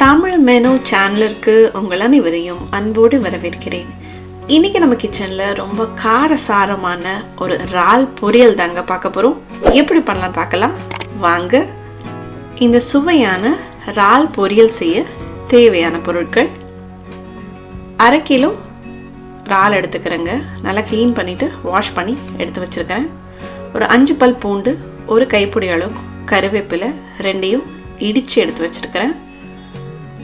Tamil menu சேனலுக்கு உங்கள் அனைவரையும் அன்போடு வரவேற்கிறேன். இன்றைக்கி நம்ம கிச்சனில் ரொம்ப காரசாரமான ஒரு இறால் பொரியல் தாங்க பார்க்க போகிறோம். எப்படி பண்ணலாம் பார்க்கலாம் வாங்க. இந்த சுவையான இறால் பொரியல் செய்ய தேவையான பொருட்கள்: 1/2 கிலோ இறால் எடுத்துக்கிறேங்க. நல்லா க்ளீன் பண்ணிவிட்டு வாஷ் பண்ணி எடுத்து வச்சுருக்கிறேன். ஒரு 5 பல் பூண்டு, ஒரு கைப்பிடி அளவு கருவேப்பிலை, ரெண்டையும் இடித்து எடுத்து வச்சுருக்கிறேன்.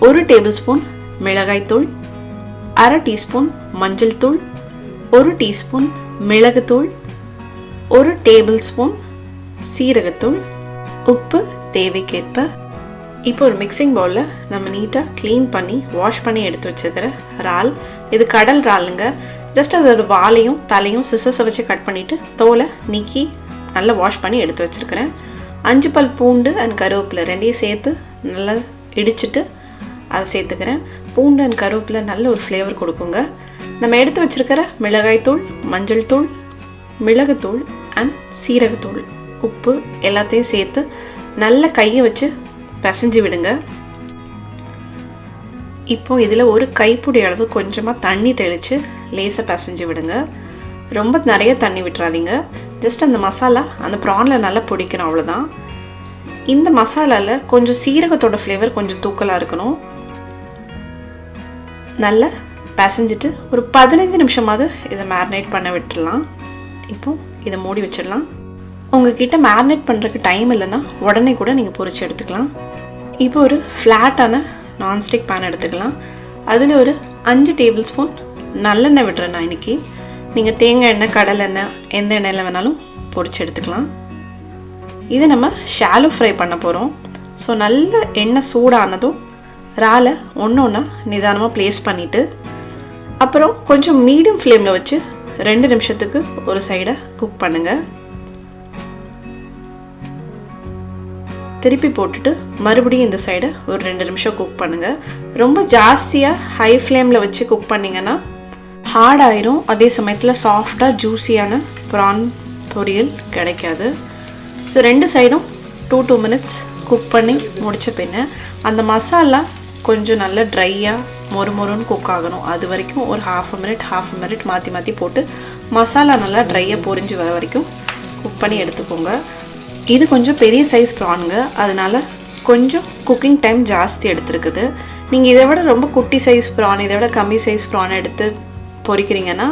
1 டேபிள் ஸ்பூன் மிளகாய்த்தூள், 1/2 டீஸ்பூன் மஞ்சள் தூள், 1 டீஸ்பூன் மிளகுத்தூள், 1 டேபிள் ஸ்பூன் சீரகத்தூள், உப்பு தேவைக்கேற்ப. இப்போ ஒரு மிக்சிங் பவுலில் நம்ம நீட்டாக க்ளீன் பண்ணி வாஷ் பண்ணி எடுத்து வச்சுருக்கிற இறால், இது கடல் இறாலுங்க. ஜஸ்ட் அதோட வாலையும் தலையும் சிசஸை வச்சு கட் பண்ணிவிட்டு தோலை நீக்கி நல்லா வாஷ் பண்ணி எடுத்து வச்சுருக்கிறேன். 5 பல் பூண்டு அண்ட் கருவேப்பிலை ரெண்டையும் சேர்த்து நல்லா இடிச்சிட்டு அதை சேர்த்துக்கிறேன். பூண்டு அண்ட் கருவேப்பிலை நல்ல ஒரு ஃப்ளேவர் கொடுக்குங்க. நம்ம எடுத்து வச்சுருக்கிற மிளகாய்த்தூள், மஞ்சள் தூள், மிளகுத்தூள் அண்ட் சீரகத்தூள், உப்பு எல்லாத்தையும் சேர்த்து நல்ல கையை வச்சு பிசைஞ்சு விடுங்க. இப்போது இதில் ஒரு கைப்பிடி அளவு கொஞ்சமாக தண்ணி தெளித்து லேசாக பிசைஞ்சு விடுங்க. ரொம்ப நிறைய தண்ணி விட்டுறாதீங்க. ஜஸ்ட் அந்த மசாலா அந்த ப்ரானில் நல்லா பிடிக்கணும், அவ்வளோதான். இந்த மசாலாவில் கொஞ்சம் சீரகத்தோட ஃப்ளேவர் கொஞ்சம் தூக்கலாக இருக்கணும். நல்லா பிசைஞ்சிட்டு ஒரு 15 நிமிஷமாவது இதை மேரினேட் பண்ண விட்டுடலாம். இப்போது இதை மூடி வச்சிடலாம். உங்ககிட்ட மேரினேட் பண்ணுறதுக்கு டைம் இல்லைன்னா உடனே கூட நீங்கள் பொரிச்சு எடுத்துக்கலாம். இப்போ ஒரு ஃப்ளாட்டான நான்ஸ்டிக் பேன் எடுத்துக்கலாம். அதில் ஒரு 5 டேபிள் ஸ்பூன் நல்லெண்ணெய் விடுறேன் நான் இன்றைக்கி. நீங்கள் தேங்காய் எண்ணெய், கடலை எண்ணெய், எந்த எண்ணெயில் வேணாலும் பொரிச்சு எடுத்துக்கலாம். இது நம்ம ஷாலோ ஃப்ரை பண்ண போகிறோம். ஸோ நல்ல எண்ணெய் சூடானதும் இறாலை ஒன்று ஒன்றா நிதானமாக ப்ளேஸ் பண்ணிவிட்டு அப்புறம் கொஞ்சம் மீடியம் ஃப்ளேமில் வச்சு 2 நிமிஷத்துக்கு ஒரு சைடை குக் பண்ணுங்கள். திருப்பி போட்டுட்டு மறுபடியும் இந்த சைடை ஒரு 2 நிமிஷம் குக் பண்ணுங்கள். ரொம்ப ஜாஸ்தியாக ஹை ஃப்ளேமில் வச்சு குக் பண்ணிங்கன்னா ஹார்ட் ஆயிரும். அதே சமயத்தில் சாஃப்டாக ஜூஸியான ப்ரான் பொரியல் கிடைக்காது. ஸோ 2 சைடும் 2 மினிட்ஸ் குக் பண்ணி முடித்த பின்ன அந்த மசாலா கொஞ்சம் நல்லா ட்ரையாக மொறுமொறுன்னு குக் ஆகணும். அது வரைக்கும் ஒரு ஹாஃப் மினிட் மாற்றி மாற்றி போட்டு மசாலா நல்லா ட்ரையாக பொரிஞ்சு வர வரைக்கும் குக் பண்ணி எடுத்துக்கோங்க. இது கொஞ்சம் பெரிய சைஸ் ப்ரானுங்க, அதனால் கொஞ்சம் குக்கிங் டைம் ஜாஸ்தி எடுத்துருக்குது. நீங்கள் இதை விட ரொம்ப குட்டி சைஸ் ப்ரான், இதை விட கம்மி சைஸ் ப்ரான் எடுத்து பொரிக்கிறீங்கன்னா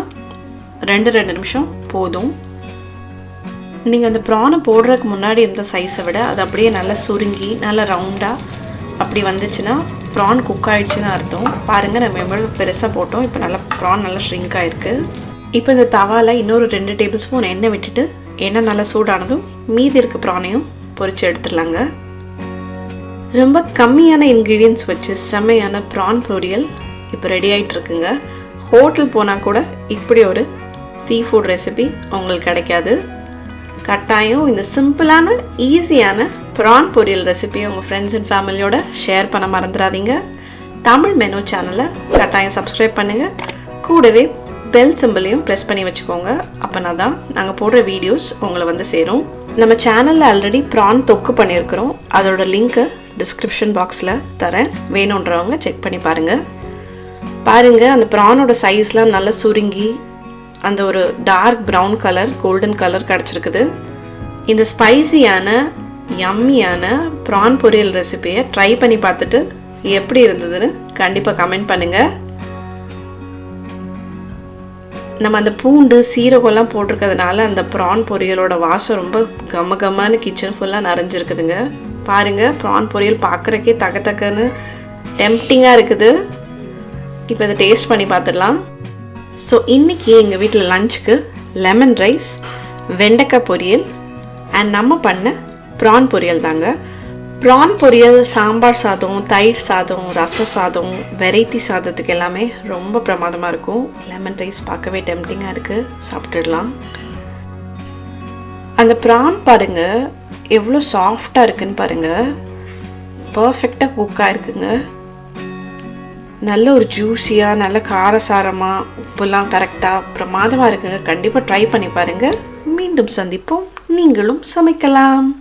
2 நிமிஷம் போதும். நீங்கள் அந்த ப்ரானை போடுறதுக்கு முன்னாடி இருந்த சைஸை விட அது அப்படியே நல்லா சுருங்கி நல்லா ரவுண்டாக அப்படி வந்துச்சுன்னா ப்ரான் குக் ஆகிடுச்சின்னு அர்த்தம். பாருங்கள், நம்ம எவ்வளோ பெருசாக போட்டோம். இப்போ நல்லா ப்ரான் நல்லா ஷ்ரிங்க் ஆகிருக்கு. இப்போ இந்த தவாவில் இன்னொரு 2 டேபிள் ஸ்பூன் எண்ணெய் விட்டுட்டு எண்ணெய் நல்லா சூடானதும் மீதி இருக்க ப்ரானையும் பொரித்து எடுத்துடலாங்க. ரொம்ப கம்மியான இன்க்ரீடியன்ஸ் வச்சு செம்மையான ப்ரான் பொரியல் இப்போ ரெடி ஆகிட்டு இருக்குங்க. ஹோட்டல் போனால் கூட இப்படி ஒரு சீ ஃபுட் ரெசிபி உங்களுக்கு கிடைக்காது. கட்டாயம் இந்த சிம்பிளான ஈஸியான ப்ரான் பொரியல் ரெசிபியை உங்கள் ஃப்ரெண்ட்ஸ் அண்ட் ஃபேமிலியோட ஷேர் பண்ண மறந்துடாதீங்க. தமிழ் மெனு சேனலை கட்டாயம் சப்ஸ்கிரைப் பண்ணுங்கள். கூடவே பெல் சிம்பிளையும் ப்ரெஸ் பண்ணி வச்சுக்கோங்க. அப்போனா தான் நாங்கள் போடுற வீடியோஸ் உங்களை வந்து சேரும். நம்ம சேனலில் ஆல்ரெடி ப்ரான் தொக்கு பண்ணியிருக்கிறோம். அதோட லிங்க்கை டிஸ்கிரிப்ஷன் பாக்ஸில் தரேன், வேணுன்றவங்க செக் பண்ணி பாருங்கள். அந்த ப்ரானோட சைஸ்லாம் நல்லா சுருங்கி அந்த ஒரு dark brown colour, golden colour கிடச்சிருக்குது. இந்த ஸ்பைசியான யம்மியான ப்ரான் பொரியல் ரெசிபியை ட்ரை பண்ணி பார்த்துட்டு எப்படி இருந்ததுன்னு கண்டிப்பாக கமெண்ட் பண்ணுங்கள். நம்ம அந்த பூண்டு சீரகம்லாம் போட்டிருக்கிறதுனால அந்த ப்ரான் பொரியலோட வாசம் ரொம்ப கமகமான கிச்சன் ஃபுல்லாக நிறைஞ்சிருக்குதுங்க. பாருங்கள், ப்ரான் பொரியல் பார்க்குறக்கே தக்கன்னு டெம்ப்டிங்காக இருக்குது. இப்போ இதை டேஸ்ட் பண்ணி பார்த்துடலாம். ஸோ இன்றைக்கி எங்கள் வீட்டில் லஞ்சுக்கு லெமன் ரைஸ், வெண்டைக்காய் பொரியல் அண்ட் நம்ம பண்ண ப்ரான் பொரியல் தாங்க. ப்ரான் பொரியல் சாம்பார் சாதம், தயிர் சாதம், ரச சாதம், வெரைட்டி சாதத்துக்கு எல்லாமே ரொம்ப பிரமாதமாக இருக்கும். லெமன் ரைஸ் பார்க்கவே டெம்ப்டிங்காக இருக்குது, சாப்பிட்டுடலாம். அந்த ப்ரான் பாருங்கள் எவ்வளோ சாஃப்டாக இருக்குதுன்னு பாருங்கள். பர்ஃபெக்டாக குக்காக இருக்குங்க. நல்ல ஒரு ஜூஸியாக, நல்ல காரசாரமாக, உப்புலாம் கரெக்டாக பிரமாதமாக இருக்குங்க. கண்டிப்பாக ட்ரை பண்ணி பாருங்கள். மீண்டும் சந்திப்போம். நீங்களும் சமைக்கலாம்.